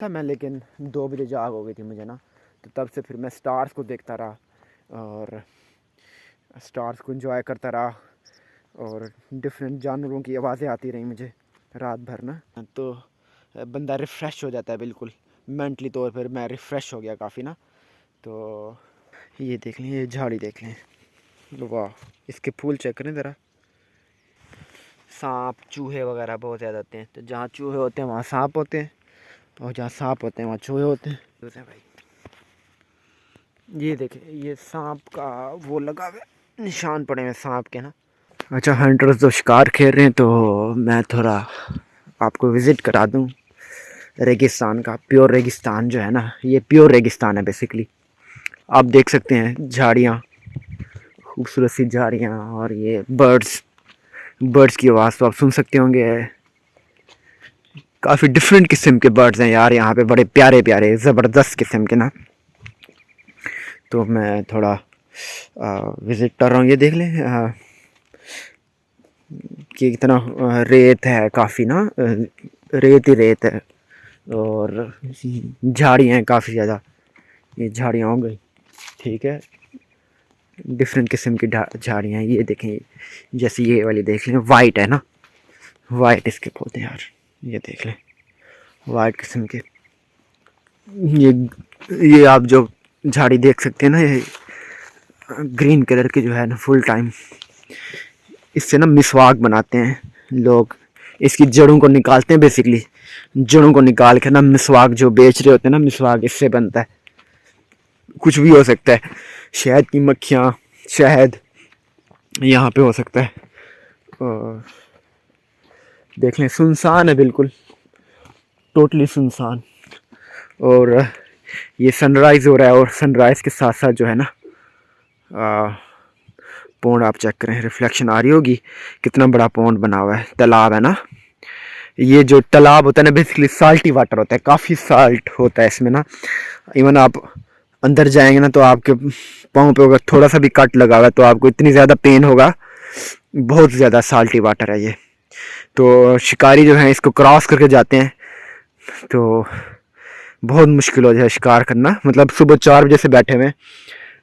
था मैं, लेकिन 2 बजे जाग हो गई थी मुझे ना। तो तब से फिर मैं स्टार्स को देखता रहा और स्टार्स को एंजॉय करता रहा और डिफरेंट जानवरों की आवाज़ें आती रही मुझे रात भर ना। तो बंदा रिफ़्रेश हो जाता है बिल्कुल, मेंटली तौर पर मैं रिफ़्रेश हो गया काफ़ी ना। तो ये देख लें, ये झाड़ी देख लें, वाह, इसके फूल चेक करें ज़रा। सांप चूहे वगैरह बहुत ज़्यादा आते हैं, तो जहाँ चूहे होते हैं वहाँ सांप होते हैं और जहाँ सांप होते हैं वहाँ चूहे होते हैं भाई। ये देखें, ये सांप का वो लगा हुआ है, निशान पड़े हुए सांप के ना। अच्छा, हंटर्स तो शिकार खेल रहे हैं, तो मैं थोड़ा आपको विज़िट करा दूँ रेगिस्तान का। प्योर रेगिस्तान जो है ना, ये प्योर रेगिस्तान है बेसिकली। आप देख सकते हैं झाड़ियाँ, खूबसूरत सी झाड़ियाँ, और ये बर्ड्स की आवाज़ तो आप सुन सकते होंगे। काफ़ी डिफरेंट किस्म के बर्ड्स हैं यार यहाँ पे, बड़े प्यारे प्यारे ज़बरदस्त किस्म के ना। तो मैं थोड़ा विज़िट कर रहा हूँ। ये देख लें कि कितना रेत है काफ़ी ना, रेत ही रेत है और झाड़ियाँ हैं काफ़ी ज़्यादा। ये झाड़ियाँ हो गई, ठीक है, डिफरेंट किस्म की झाड़ियाँ। ये देखें, जैसे ये वाली देख लें, वाइट है ना, वाइट इसके पौधे यार, ये देख लें, वाइट किस्म के। ये आप जो झाड़ी देख सकते हैं ना, ये ग्रीन कलर की जो है ना, फुल टाइम इससे ना मिसवाक बनाते हैं लोग। इसकी जड़ों को निकालते हैं बेसिकली, जड़ों को निकाल के ना मिसवाक जो बेच रहे होते हैं ना, मिसवाक इससे बनता है। कुछ भी हो सकता है, शहद की मक्खियाँ, शहद यहाँ पे हो सकता है। और देख लें, सुनसान है बिल्कुल, टोटली सुनसान। और ये सनराइज़ हो रहा है और सनराइज़ के साथ साथ जो है ना पौंड आप चेक करें, रिफ्लेक्शन आ रही होगी, कितना बड़ा पौंड बना हुआ है, तालाब है ना। ये जो तालाब होता है ना, बेसिकली साल्टी वाटर होता है, काफ़ी साल्ट होता है इसमें ना। इवन आप अंदर जाएंगे ना तो आपके पाँव पे अगर थोड़ा सा भी कट लगा हुआ है तो आपको इतनी ज़्यादा पेन होगा, बहुत ज़्यादा साल्टी वाटर है ये। तो शिकारी जो हैं इसको क्रॉस करके जाते हैं, तो बहुत मुश्किल हो जाए शिकार करना। मतलब सुबह 4 बजे से बैठे हुए,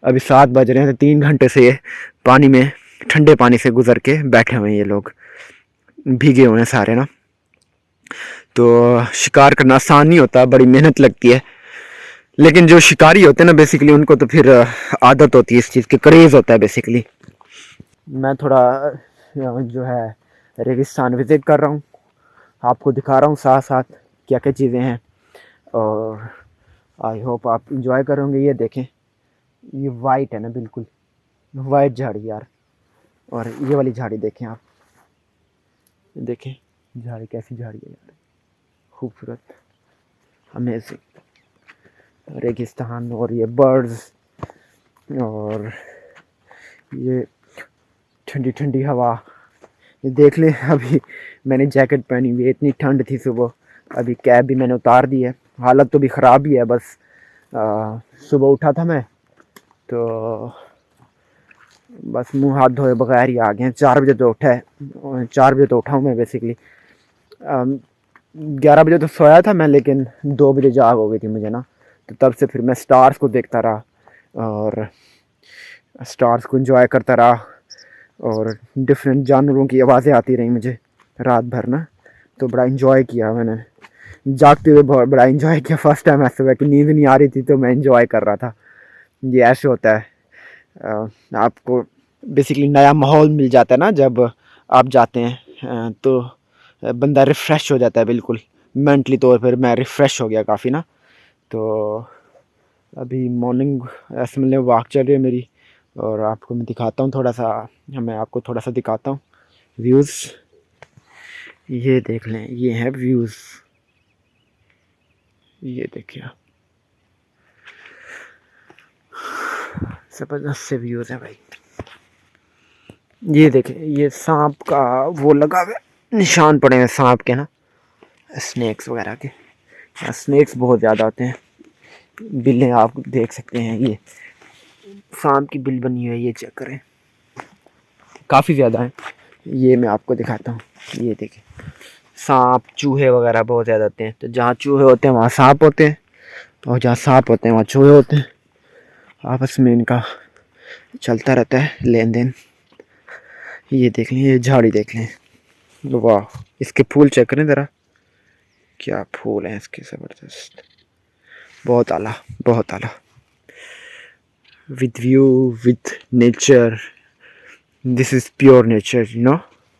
अभी 7 बज रहे हैं, तो 3 घंटे से ये पानी में, ठंडे पानी से गुजर के बैठे हुए हैं ये लोग, भीगे हुए हैं सारे ना। तो शिकार करना आसान नहीं होता, बड़ी मेहनत लगती है। लेकिन जो शिकारी होते हैं ना बेसिकली, उनको तो फिर आदत होती है इस चीज़ की, क्रेज़ होता है बेसिकली। मैं थोड़ा जो है रेगिस्तान विज़िट कर रहा हूँ, आपको दिखा रहा हूँ साथ साथ क्या क्या चीज़ें हैं, और आई होप आप इंजॉय करोगे। ये देखें, ये वाइट है ना, बिल्कुल वाइट झाड़ी यार। और ये वाली झाड़ी देखें आप, देखें झाड़ी कैसी झाड़ी है यार, खूबसूरत, अमेजिंग रेगिस्तान। और ये बर्ड्स, और ये ठंडी ठंडी हवा, ये देख लें। अभी मैंने जैकेट पहनी हुई है, इतनी ठंड थी सुबह। अभी कैब भी मैंने उतार दी है, हालत तो भी ख़राब ही है। बस सुबह उठा था मैं, तो बस मुंह हाथ धोए बगैर ही आ गए। 4 बजे तो उठा है, 4 बजे तो उठा हूँ मैं बेसिकली। 11 बजे तो सोया था मैं, लेकिन 2 बजे जाग हो गई थी मुझे ना। तो तब से फिर मैं स्टार्स को देखता रहा और स्टार्स को एंजॉय करता रहा और डिफरेंट जानवरों की आवाज़ें आती रही मुझे रात भर ना। तो बड़ा इंजॉय किया मैंने, जागते हुए बहुत बड़ा इंजॉय किया। फर्स्ट टाइम ऐसा हुआ कि नींद नहीं आ रही थी तो मैं इंजॉय कर रहा था। ये ऐसे होता है, आपको बेसिकली नया माहौल मिल जाता है ना जब आप जाते हैं, तो बंदा रिफ़्रेश हो जाता है बिल्कुल, मेंटली तौर पर मैं रिफ़्रेश हो गया काफ़ी ना। तो अभी मॉर्निंग ऐसे मतलब वॉक चल रही है मेरी, और आपको मैं दिखाता हूँ थोड़ा सा, मैं आपको थोड़ा सा दिखाता हूँ व्यूज़। ये देख लें, ये है व्यूज़, ये देखिए आप, ज़बरदस्त से व्यूज़ हैं भाई। ये देखें, ये सांप का वो लगा हुआ है, निशान पड़े हैं सांप के ना, स्नेक्स वगैरह के। स्नेक्स बहुत ज़्यादा होते हैं, बिल्लें आप देख सकते हैं, ये सांप की बिल बनी हुई है, ये चेक करें, काफ़ी ज़्यादा है। ये मैं आपको दिखाता हूँ, ये देखें, सांप चूहे वगैरह बहुत ज़्यादा होते हैं। तो जहाँ चूहे होते हैं वहाँ सांप होते हैं, और जहाँ सांप होते हैं वहाँ चूहे होते हैं। आपस में इनका चलता रहता है लेन देन। ये देख लें, ये झाड़ी देख लें, वाह, इसके फूल चेक करें ज़रा, क्या फूल हैं इसके, ज़बरदस्त, बहुत आला, बहुत आला। With view, with nature, this is pure nature, you know.